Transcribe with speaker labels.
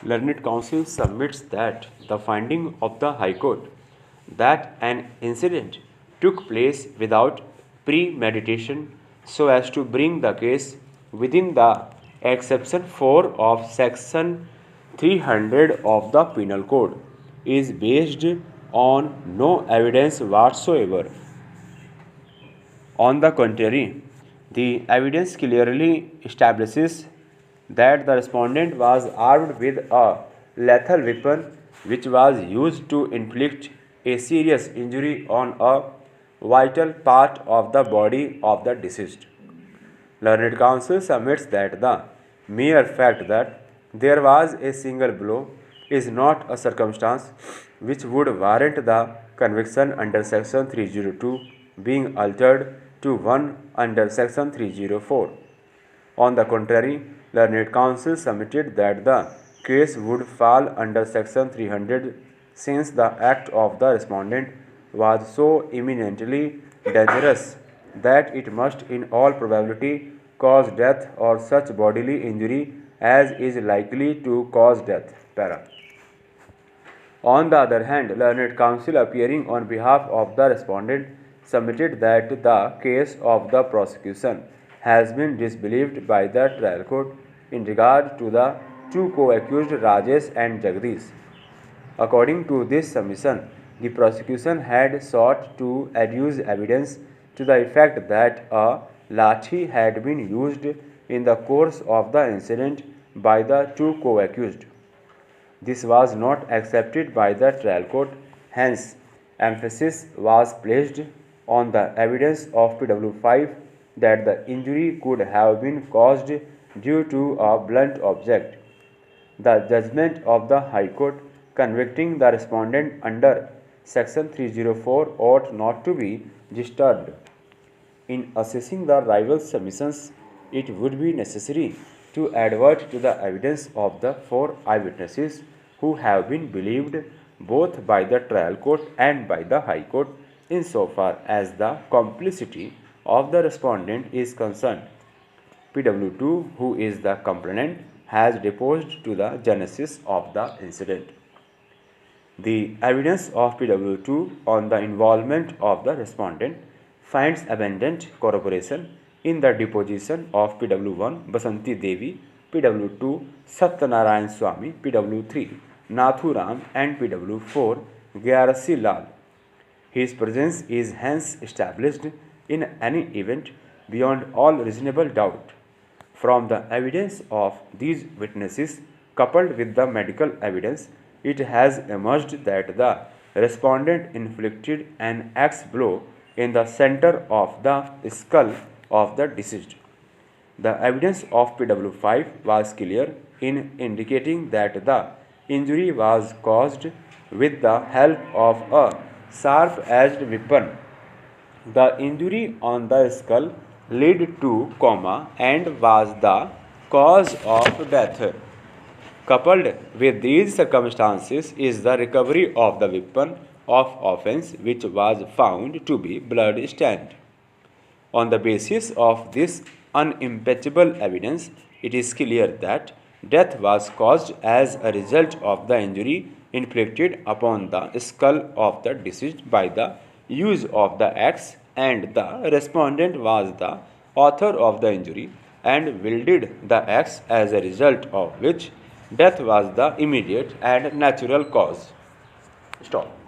Speaker 1: Learned Counsel submits that the finding of the High Court that an incident took place without premeditation so as to bring the case within the exception 4 of section 300 of the Penal Code is based on no evidence whatsoever. On the contrary, the evidence clearly establishes that the respondent was armed with a lethal weapon which was used to inflict a serious injury on a vital part of the body of the deceased. Learned Counsel submits that the mere fact that there was a single blow is not a circumstance which would warrant the conviction under section 302 being altered to one under section 304. On the contrary, Learned Counsel submitted that the case would fall under section 300 since the act of the respondent was so eminently dangerous that it must in all probability cause death or such bodily injury as is likely to cause death. Para. On the other hand, Learned Counsel appearing on behalf of the respondent submitted that the case of the prosecution has been disbelieved by the trial court in regard to the two co-accused Rajesh and Jagdish. According to this submission, the prosecution had sought to adduce evidence to the effect that a lathi had been used in the course of the incident by the two co-accused. This was not accepted by the trial court, hence emphasis was placed on the evidence of PW5 that the injury could have been caused due to a blunt object. The judgment of the High Court convicting the respondent under section 304 ought not to be disturbed. In assessing the rival submissions, it would be necessary to advert to the evidence of the four eyewitnesses who have been believed both by the trial court and by the High Court insofar as the complicity of the respondent is concerned. PW2, who is the complainant, has deposed to the genesis of the incident. The evidence of PW2 on the involvement of the respondent finds abundant corroboration in the deposition of PW1 Basanti Devi, PW2 Satyanarayan Swami, PW3 Nathu Ram and PW4 Gyarasi Lal. His presence is hence established in any event beyond all reasonable doubt. From the evidence of these witnesses coupled with the medical evidence, it has emerged that the respondent inflicted an axe blow in the center of the skull of the deceased. The evidence of PW5 was clear in indicating that the injury was caused with the help of a sharp-edged weapon. The injury on the skull led to coma and was the cause of death. Coupled with these circumstances is the recovery of the weapon of offense which was found to be blood-stained. On the basis of this unimpeachable evidence, it is clear that death was caused as a result of the injury inflicted upon the skull of the deceased by the use of the axe, and the respondent was the author of the injury and wielded the axe, as a result of which death was the immediate and natural cause. Stop.